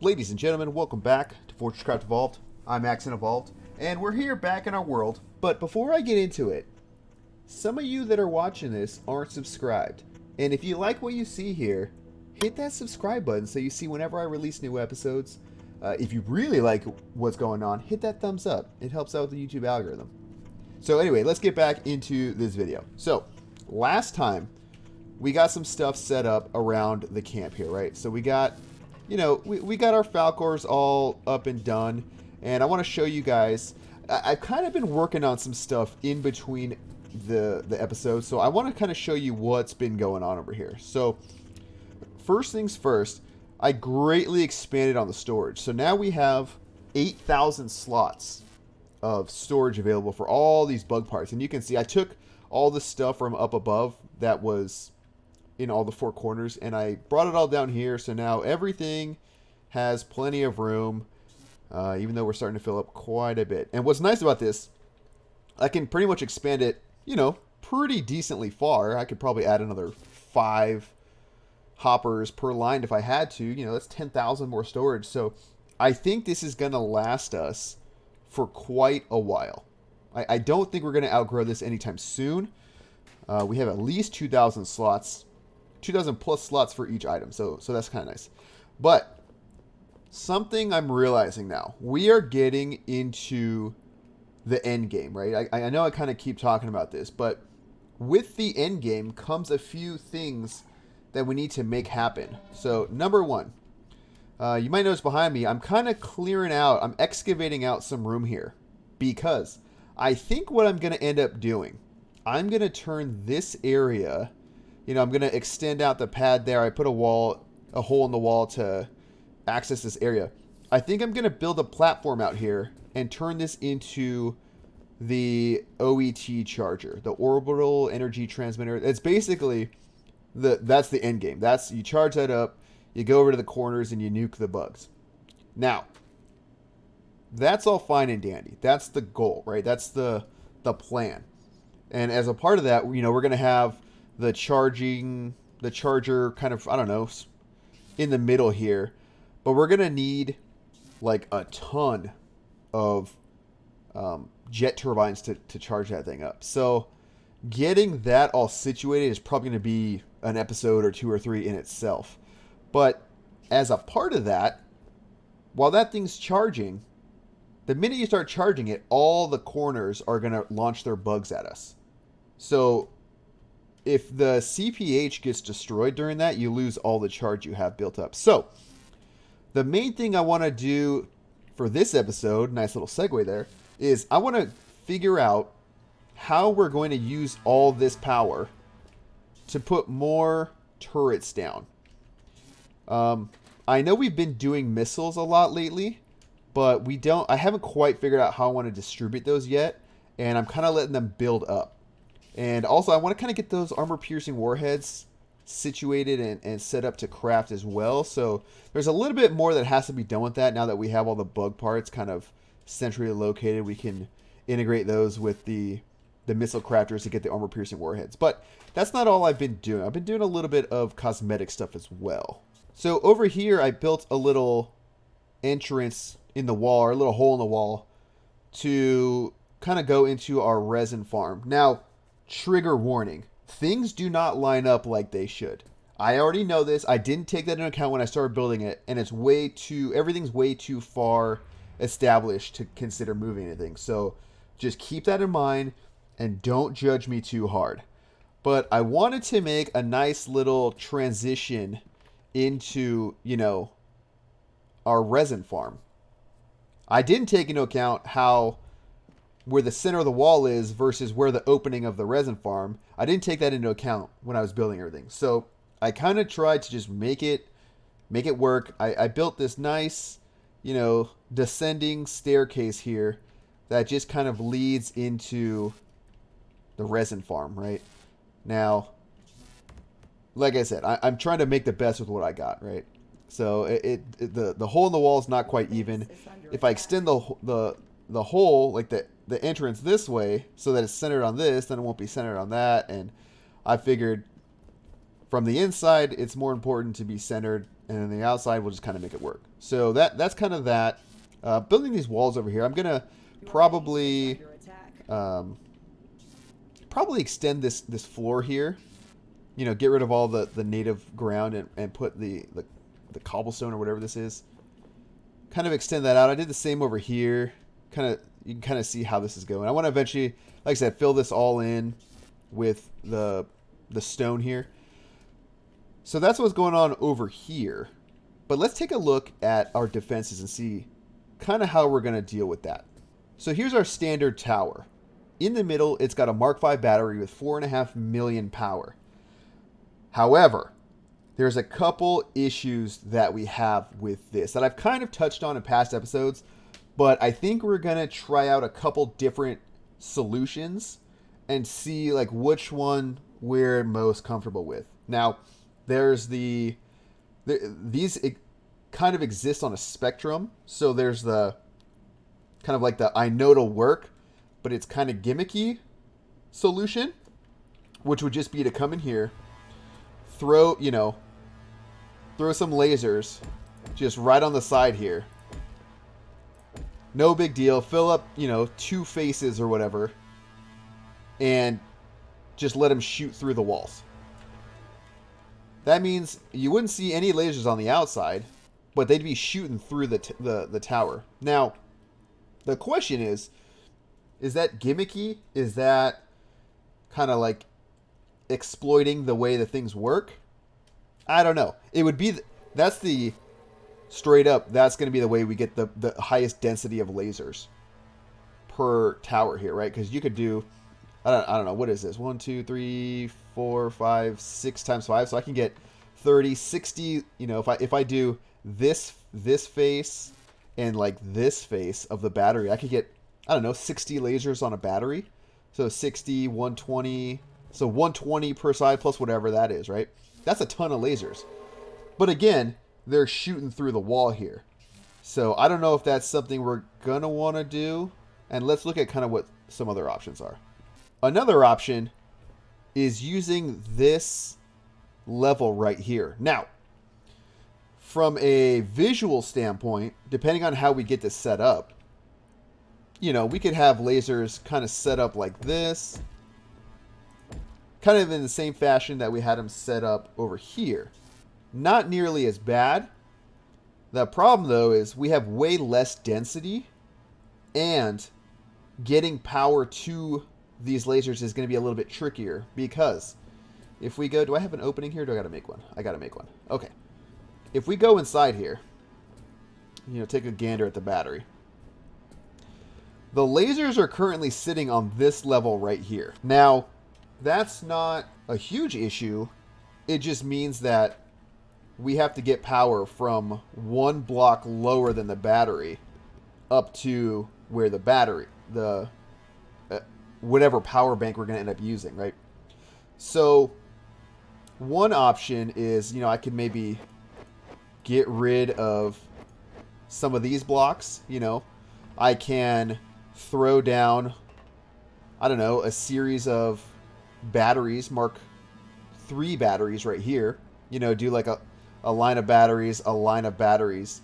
Ladies and gentlemen, welcome back to FortressCraft Evolved. I'm Maxon Evolved, and we're here back in our world. But before I get into it, some of you that are watching this aren't subscribed. And if you like what you see here, hit that subscribe button so you see whenever I release new episodes. If you really like what's going on, hit that thumbs up. It helps out the YouTube algorithm. So anyway, let's get back into this video. So, last time, we got some stuff set up around the camp here, right? So we got... we got our Falcors all up and done, and I want to show you guys. I've kind of been working on some stuff in between the episodes, so I want to kind of show you what's been going on over here. So, first things first, I greatly expanded on the storage. So now we have 8,000 slots of storage available for all these bug parts, and you can see I took all the stuff from up above that was in all the four corners, and I brought it all down here, so now everything has plenty of room, even though we're starting to fill up quite a bit. And what's nice about this, I can pretty much expand it, pretty decently far. I could probably add another 5 hoppers per line if I had to. That's 10,000 more storage, so I think this is going to last us for quite a while. I don't think we're going to outgrow this anytime soon. We have at least 2,000 slots. 2,000 plus slots for each item, so that's kind of nice. But something I'm realizing now, we are getting into the end game, right? I know I kind of keep talking about this, but with the end game comes a few things that we need to make happen. So number one, you might notice behind me, I'm kind of clearing out, I'm excavating out some room here, because I think what I'm going to end up doing, I'm going to turn this area... I'm going to extend out the pad there. I put a hole in the wall to access this area. I think I'm going to build a platform out here and turn this into the OET charger, the orbital energy transmitter. It's basically that's the end game. You charge that up, you go over to the corners and you nuke the bugs. Now, that's all fine and dandy. That's the goal, right? That's the plan. And as a part of that, we're going to have the charger kind of, I don't know, in the middle here. But we're going to need like a ton of jet turbines to charge that thing up. So getting that all situated is probably going to be an episode or 2 or 3 in itself. But as a part of that, while that thing's charging, the minute you start charging it, all the corners are going to launch their bugs at us. So if the CPH gets destroyed during that, you lose all the charge you have built up. So, the main thing I want to do for this episode, nice little segue there, is I want to figure out how we're going to use all this power to put more turrets down. I know we've been doing missiles a lot lately, but I haven't quite figured out how I want to distribute those yet, and I'm kind of letting them build up. And also, I want to kind of get those armor-piercing warheads situated and set up to craft as well. So there's a little bit more that has to be done with that now that we have all the bug parts kind of centrally located. We can integrate those with the missile crafters to get the armor-piercing warheads. But that's not all I've been doing. I've been doing a little bit of cosmetic stuff as well. So over here, I built a little entrance in the wall, or a little hole in the wall, to kind of go into our resin farm. Now, trigger warning, things do not line up like they should. I already know this. I didn't take that into account when I started building it, and everything's way too far established to consider moving anything. So just keep that in mind and don't judge me too hard. But I wanted to make a nice little transition into, our resin farm. I didn't take into account where the center of the wall is versus where the opening of the resin farm. I didn't take that into account when I was building everything. So I kind of tried to just make it work. I built this nice, descending staircase here that just kind of leads into the resin farm, right? Now, like I said, I'm trying to make the best with what I got, right? So the hole in the wall is not quite even. If I extend the hole, like the entrance this way, so that it's centered on this, then it won't be centered on that. And I figured from the inside, it's more important to be centered and then the outside will just kind of make it work. So that's kind of that. Building these walls over here, I'm going to probably extend this floor here. You know, get rid of all the native ground and put the cobblestone or whatever this is. Kind of extend that out. I did the same over here. You can kind of see how this is going. I want to eventually, like I said, fill this all in with the stone here. So that's what's going on over here. But let's take a look at our defenses and see kind of how we're going to deal with that. So here's our standard tower. In the middle, it's got a Mark V battery with 4.5 million power. However, there's a couple issues that we have with this that I've kind of touched on in past episodes, but I think we're going to try out a couple different solutions and see like which one we're most comfortable with. Now, there's these kind of exist on a spectrum. So there's the kind of like the I know it'll work, but it's kind of gimmicky solution, which would just be to come in here, throw some lasers just right on the side here. No big deal. Fill up, 2 faces or whatever, and just let them shoot through the walls. That means you wouldn't see any lasers on the outside, but they'd be shooting through the tower. Now, the question is that gimmicky? Is that kind of like exploiting the way the things work? I don't know. It would be that's the straight up. That's going to be the way we get the highest density of lasers per tower here, right? Because you could do, I don't know, what is this? 1, 2, 3, 4, 5, 6 times 5. So I can get 30, 60. If I do this face and like this face of the battery, I could get, I don't know, 60 lasers on a battery. So 60, 120. So 120 per side plus whatever that is, right? That's a ton of lasers. But again, they're shooting through the wall here. So I don't know if that's something we're going to want to do. And let's look at kind of what some other options are. Another option is using this level right here. Now, from a visual standpoint, depending on how we get this set up, we could have lasers kind of set up like this, kind of in the same fashion that we had them set up over here. Not nearly as bad. The problem, though, is we have way less density, and getting power to these lasers is going to be a little bit trickier, because if we go, do I have an opening here? Do I got to make one? I got to make one. Okay. If we go inside here, take a gander at the battery. The lasers are currently sitting on this level right here. Now, that's not a huge issue. It just means that we have to get power from one block lower than the battery up to where the battery, whatever power bank we're going to end up using, right? So one option is, I could maybe get rid of some of these blocks. I can throw down, I don't know, a series of batteries, Mark III batteries right here. Do like a line of batteries, a line of batteries.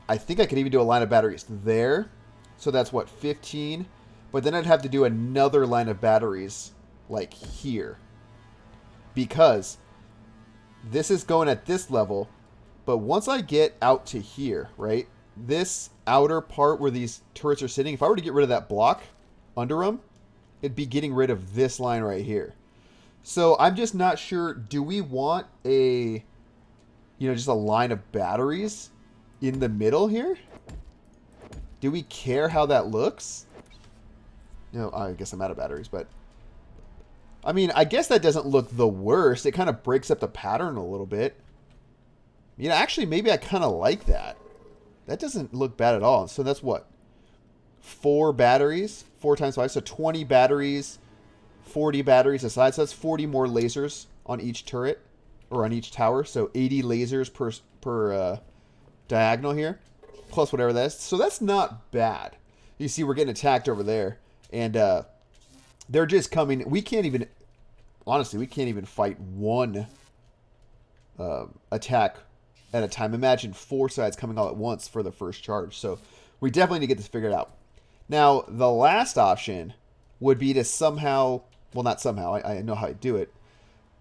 I think I could even do a line of batteries there. So that's what, 15? But then I'd have to do another line of batteries like here, because this is going at this level. But once I get out to here, right, this outer part where these turrets are sitting, if I were to get rid of that block under them, it'd be getting rid of this line right here. So I'm just not sure, do we want a, just a line of batteries in the middle here? Do we care how that looks? I guess I'm out of batteries, but I mean, I guess that doesn't look the worst. It kind of breaks up the pattern a little bit. Actually, maybe I kind of like that. That doesn't look bad at all. So that's what? 4 batteries? 4 times 5. So 20 batteries, 40 batteries aside. So that's 40 more lasers on each turret, or on each tower. So 80 lasers per diagonal here, plus whatever that is. So that's not bad. You see, we're getting attacked over there. And they're just coming. We can't even, honestly, we can't even fight one attack at a time. Imagine 4 sides coming all at once for the first charge. So we definitely need to get this figured out. Now, the last option would be to somehow, well, not somehow, I know how to do it,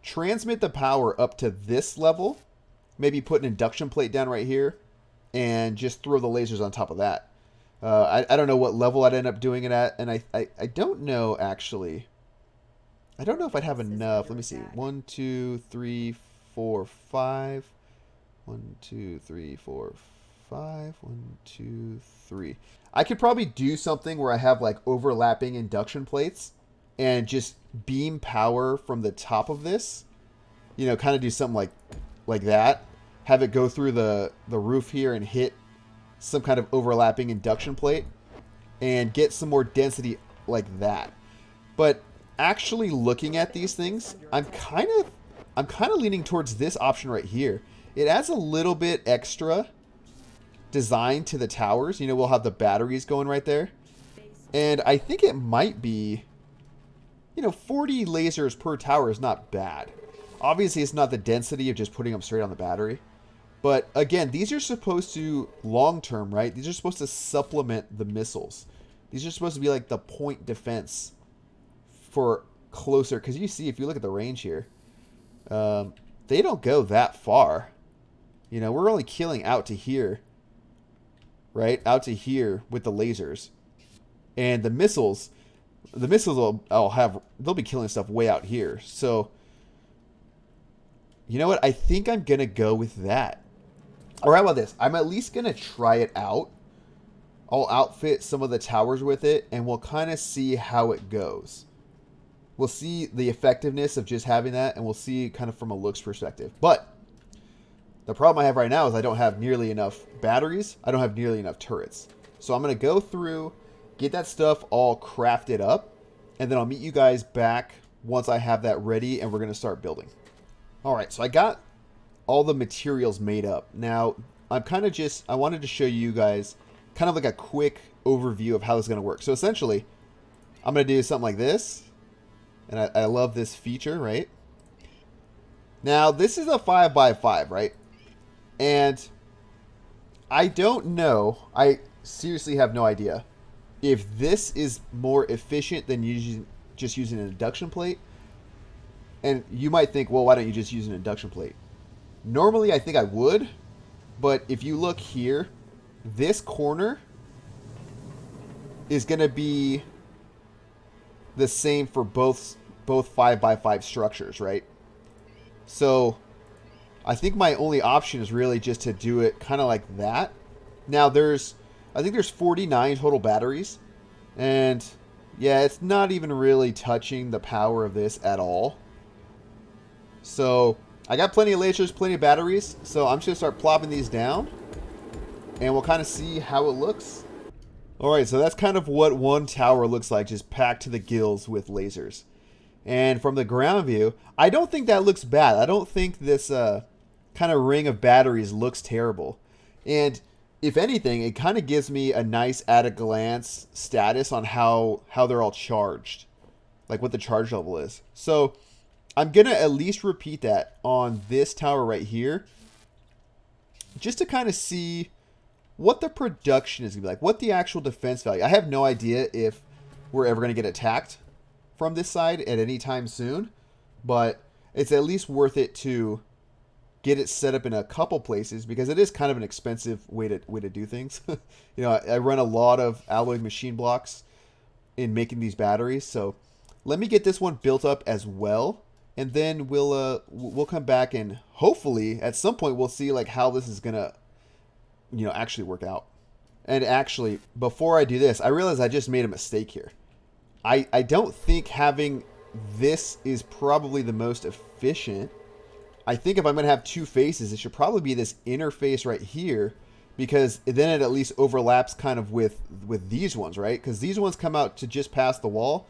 transmit the power up to this level, maybe put an induction plate down right here, and just throw the lasers on top of that. I don't know what level I'd end up doing it at, and I don't know, actually. I don't know if I'd have enough. Let me see. 1, 2, 3, 4, 5. 1, 2, 3, 4, 5. 1, 2, 3. I could probably do something where I have like overlapping induction plates and just beam power from the top of this. You know, kind of do something like that. Have it go through the roof here and hit some kind of overlapping induction plate and get some more density like that. But actually looking at these things, I'm kind of leaning towards this option right here. It adds a little bit extra design to the towers. You know, we'll have the batteries going right there. And I think it might be, you know, 40 lasers per tower is not bad. Obviously, it's not the density of just putting them straight on the battery. But again, these are supposed to, long term, right? These are supposed to supplement the missiles. These are supposed to be like the point defense for closer. Because you see, if you look at the range here, they don't go that far. You know, we're only killing out to here. Right? Out to here with the lasers. And the missiles they'll be killing stuff way out here. So, you know what? I think I'm going to go with that. Or how about this? I'm at least going to try it out. I'll outfit some of the towers with it, and we'll kind of see how it goes. We'll see the effectiveness of just having that, and we'll see kind of from a looks perspective. But the problem I have right now is I don't have nearly enough batteries. I don't have nearly enough turrets. So I'm going to go through, get that stuff all crafted up, and then I'll meet you guys back once I have that ready, and we're going to start building. All right, so I got all the materials made up. Now, I wanted to show you guys kind of like a quick overview of how this is going to work. So essentially, I'm going to do something like this. And I love this feature, right? Now, this is a 5x5, right? And I don't know, I seriously have no idea if this is more efficient than just using an induction plate. And you might think, well, why don't you just use an induction plate? Normally, I think I would, but if you look here, this corner is going to be the same for both 5x5 structures, right? So I think my only option is really just to do it kind of like that. Now I think there's 49 total batteries, and yeah, it's not even really touching the power of this at all. So I got plenty of lasers, plenty of batteries, so I'm just going to start plopping these down, and we'll kind of see how it looks. Alright, so that's kind of what one tower looks like, just packed to the gills with lasers. And from the ground view, I don't think that looks bad. I don't think this kind of ring of batteries looks terrible. And if anything, it kind of gives me a nice at-a-glance status on how they're all charged. Like what the charge level is. So I'm going to at least repeat that on this tower right here, just to kind of see what the production is going to be like, what the actual defense value. I have no idea if we're ever going to get attacked from this side at any time soon, but it's at least worth it to get it set up in a couple places, because it is kind of an expensive way to do things. You know, I run a lot of alloy machine blocks in making these batteries, so let me get this one built up as well. And then we'll come back and hopefully at some point we'll see like how this is gonna, you know, actually work out. And actually, before I do this, I realize I just made a mistake here. I don't think having this is probably the most efficient. I think if I'm gonna have two faces, it should probably be this interface right here, because then it at least overlaps kind of with these ones, right? Because these ones come out to just past the wall.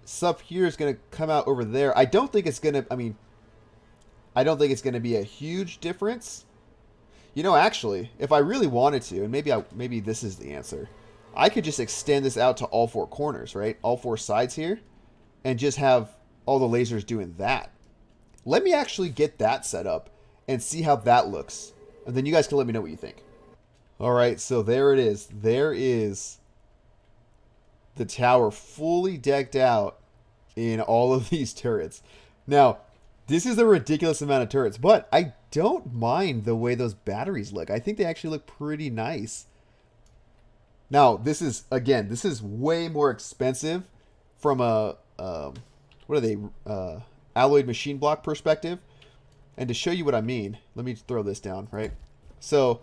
Stuff here is going to come out over there. I don't think it's going to, I don't think it's going to be a huge difference. You know, actually, if I really wanted to, and maybe this is the answer, I could just extend this out to all four corners, right? All four sides here, and just have all the lasers doing that. Let me actually get that set up, and see how that looks. And then you guys can let me know what you think. All right, so there it is. There is the tower fully decked out in all of these turrets. Now, this is a ridiculous amount of turrets, but I don't mind the way those batteries look. I think they actually look pretty nice. Now, this is, again, this is way more expensive from a, what are they, alloyed machine block perspective. And to show you what I mean, let me throw this down, right? So,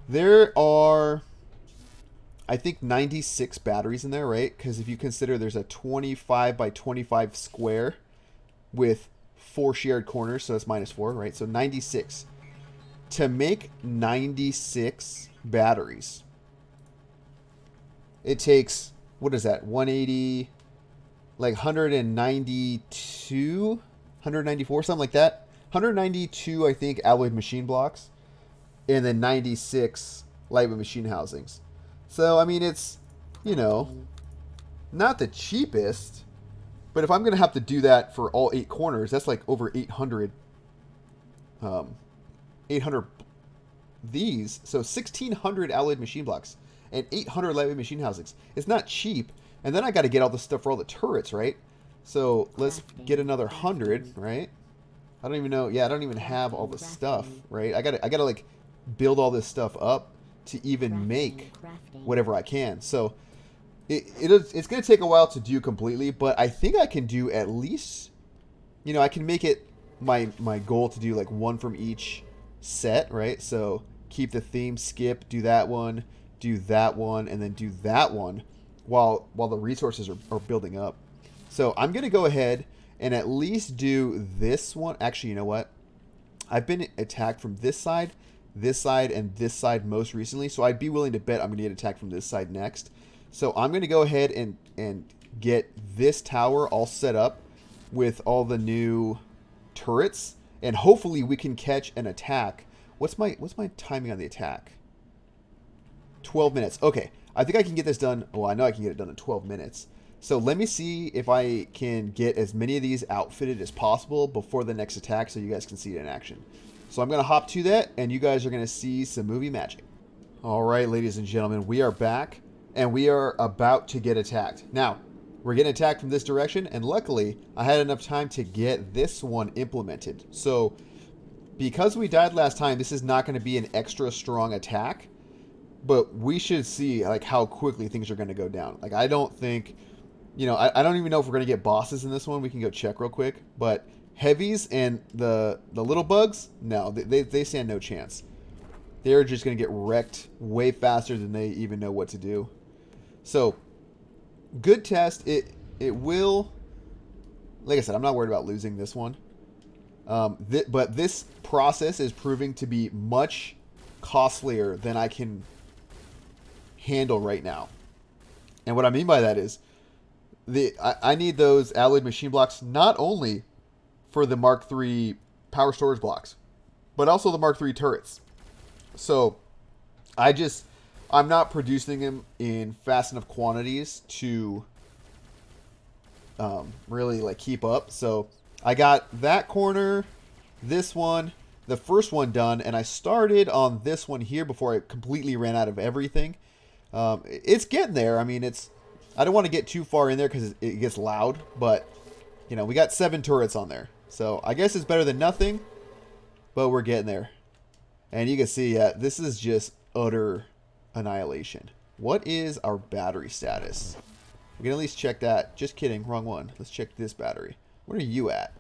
there are, I think, 96 batteries in there, right? Because if you consider there's a 25 by 25 square with 4 shared corners, so that's -4, right? So 96. To make 96 batteries, it takes, what is that, 180, like 192, 194, something like that. 192, I think, alloyed machine blocks, and then 96 lightweight machine housings. So, I mean, it's, you know, not the cheapest, but if I'm going to have to do that for all 8 corners, that's like over 800, 800 these. So 1,600 alloyed machine blocks and 800 lightweight machine housings. It's not cheap. And then I got to get all the stuff for all the turrets, right? So let's get another 100, right? I don't even know. Yeah, I don't even have all the stuff, right? I gotta like build all this stuff up to even make whatever I can. So it's going to take a while to do completely, but I think I can do at least, you know, I can make it my goal to do like one from each set, right? So keep the theme, skip, do that one, and then do that one while the resources are building up. So I'm going to go ahead and at least do this one. Actually, you know what? I've been attacked from this side, and this side most recently, so I'd be willing to bet I'm going to get attacked from this side next. So I'm going to go ahead and get this tower all set up with all the new turrets, and hopefully we can catch an attack. What's my timing on the attack? 12 minutes. Okay, I think I can get this done. Well, I know I can get it done in 12 minutes. So let me see if I can get as many of these outfitted as possible before the next attack so you guys can see it in action. So I'm going to hop to that, and you guys are going to see some movie magic. All right, ladies and gentlemen, we are back, and we are about to get attacked. Now, we're getting attacked from this direction, and luckily, I had enough time to get this one implemented. So, because we died last time, this is not going to be an extra strong attack, but we should see like how quickly things are going to go down. Like, I don't think, you know, I don't even know if we're going to get bosses in this one. We can go check real quick, but heavies and the little bugs, no, they stand no chance. They're just going to get wrecked way faster than they even know what to do. So, good test. It will, like I said, I'm not worried about losing this one. But this process is proving to be much costlier than I can handle right now. And what I mean by that is, I need those alloyed machine blocks not only for the Mark III power storage blocks, but also the Mark III turrets. So, I'm not producing them in fast enough quantities to really like keep up. So I got that corner, this one, the first one done, and I started on this one here before I completely ran out of everything. It's getting there. I mean, I don't want to get too far in there because it gets loud, but you know, we got 7 turrets on there. So I guess it's better than nothing, but we're getting there. And you can see, this is just utter annihilation. What is our battery status? We can at least check that. Just kidding, wrong one. Let's check this battery. Where are you at?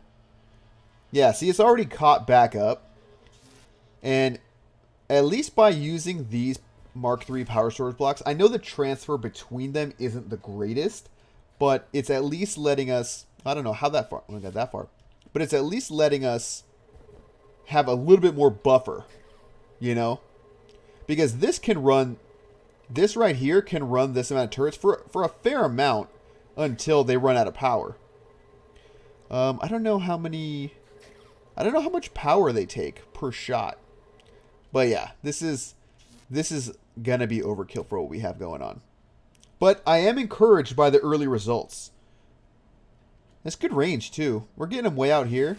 Yeah, see, it's already caught back up. And at least by using these Mark III power storage blocks, I know the transfer between them isn't the greatest, but it's at least letting us, I don't know how that far, we got that far, but it's at least letting us have a little bit more buffer, you know? Because this can run, this right here can run this amount of turrets for a fair amount until they run out of power. I don't know how much power they take per shot. But yeah, this is gonna be overkill for what we have going on. But I am encouraged by the early results. That's good range too. We're getting them way out here.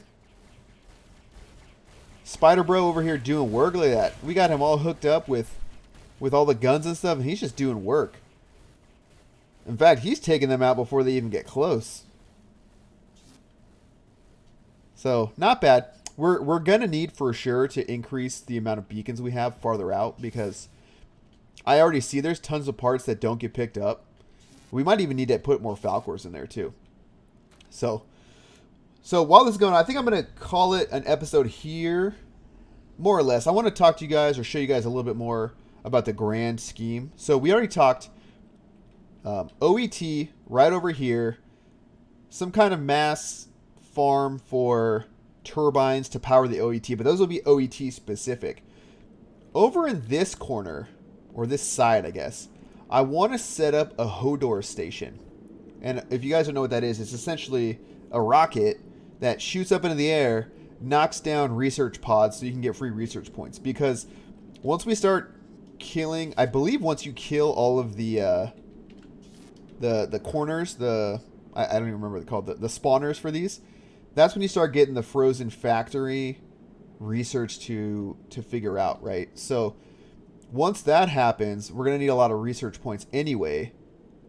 Spider Bro over here doing work. Look at that. We got him all hooked up with all the guns and stuff, and he's just doing work. In fact, he's taking them out before they even get close. So, not bad. We're going to need for sure to increase the amount of beacons we have farther out, because I already see there's tons of parts that don't get picked up. We might even need to put more Falcors in there too. So while this is going on, I think I'm going to call it an episode here, more or less. I want to talk to you guys or show you guys a little bit more about the grand scheme. So we already talked OET right over here, some kind of mass farm for turbines to power the OET, but those will be OET specific. Over in this corner, or this side, I guess, I want to set up a Hodor station. And if you guys don't know what that is, it's essentially a rocket that shoots up into the air, knocks down research pods so you can get free research points. Because once we start killing, I believe once you kill all of the corners, I don't even remember what they're called, the spawners for these, that's when you start getting the frozen factory research to figure out, right? So once that happens, we're going to need a lot of research points anyway.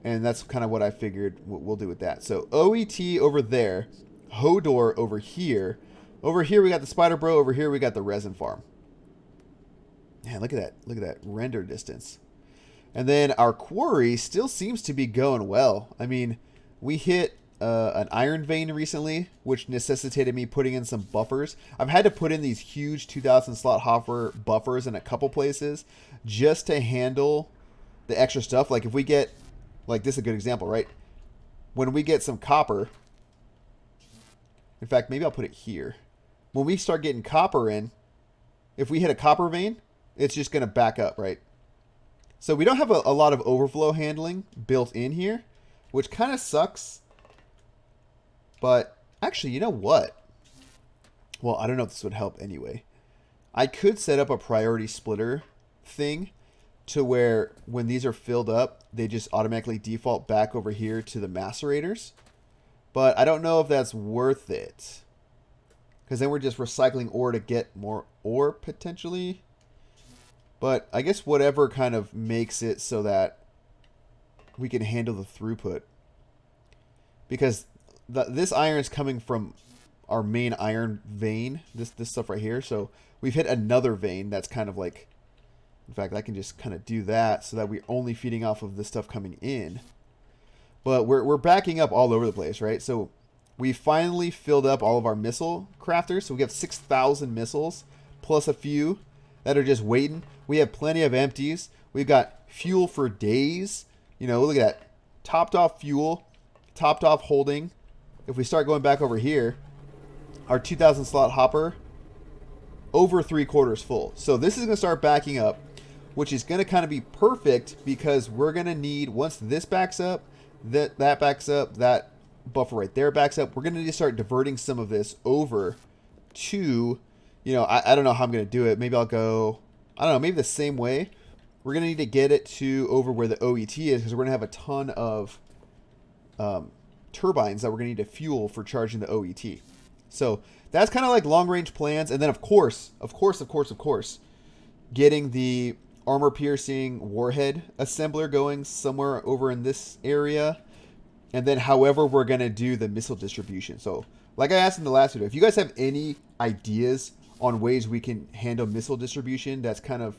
And that's kind of what I figured we'll do with that. So OET over there, Hodor over here. Over here we got the Spider Bro. Over here we got the resin farm. Man, look at that. Look at that render distance. And then our quarry still seems to be going well. I mean, we hit an iron vein recently, which necessitated me putting in some buffers. I've had to put in these huge 2,000 slot hopper buffers in a couple places just to handle the extra stuff. Like if we get, like this is a good example, right? When we get some copper, in fact, maybe I'll put it here. When we start getting copper in, if we hit a copper vein, it's just going to back up, right? So we don't have a lot of overflow handling built in here, which kind of sucks. But actually, you know what? Well, I don't know if this would help anyway. I could set up a priority splitter thing to where when these are filled up, they just automatically default back over here to the macerators. But I don't know if that's worth it, because then we're just recycling ore to get more ore potentially. But I guess whatever kind of makes it so that we can handle the throughput. Because this iron is coming from our main iron vein, this stuff right here. So we've hit another vein that's kind of like, in fact, I can just kind of do that so that we're only feeding off of this stuff coming in. But we're backing up all over the place, right? So we finally filled up all of our missile crafters. So we have 6,000 missiles plus a few that are just waiting. We have plenty of empties. We've got fuel for days. You know, look at that. Topped off fuel, topped off holding. If we start going back over here, our 2,000 slot hopper, over 3/4 full. So this is going to start backing up, which is going to kind of be perfect because we're going to need, once this backs up, that backs up, that buffer right there backs up, we're going to need to start diverting some of this over to, you know, I don't know how I'm going to do it. Maybe I'll go, I don't know, maybe the same way. We're going to need to get it to over where the OET is, because we're going to have a ton of turbines that we're going to need to fuel for charging the OET. So that's kind of like long range plans. And then of course, getting the armor piercing warhead assembler going somewhere over in this area. And then however we're going to do the missile distribution. So like I asked in the last video, if you guys have any ideas on ways we can handle missile distribution, that's kind of,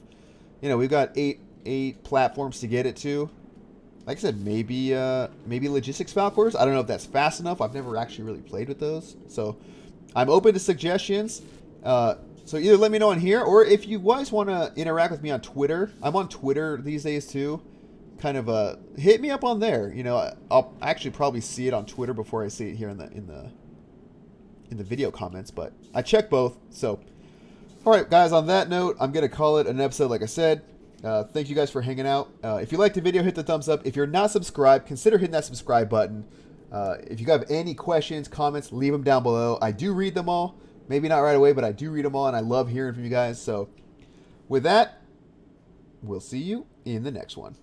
you know, we've got eight platforms to get it to. Like I said, maybe logistics Falcors. I don't know if that's fast enough. I've never actually really played with those. So I'm open to suggestions. So either let me know on here, or if you guys want to interact with me on Twitter. I'm on Twitter these days too. Kind of hit me up on there. You know, I'll actually probably see it on Twitter before I see it here in the video comments. But I check both. So, all right, guys. On that note, I'm gonna call it an episode. Like I said. Thank you guys for hanging out. If you liked the video, hit the thumbs up. If you're not subscribed, consider hitting that subscribe button. If you have any questions, comments, leave them down below. I do read them all. Maybe not right away, but I do read them all, and I love hearing from you guys. So with that, we'll see you in the next one.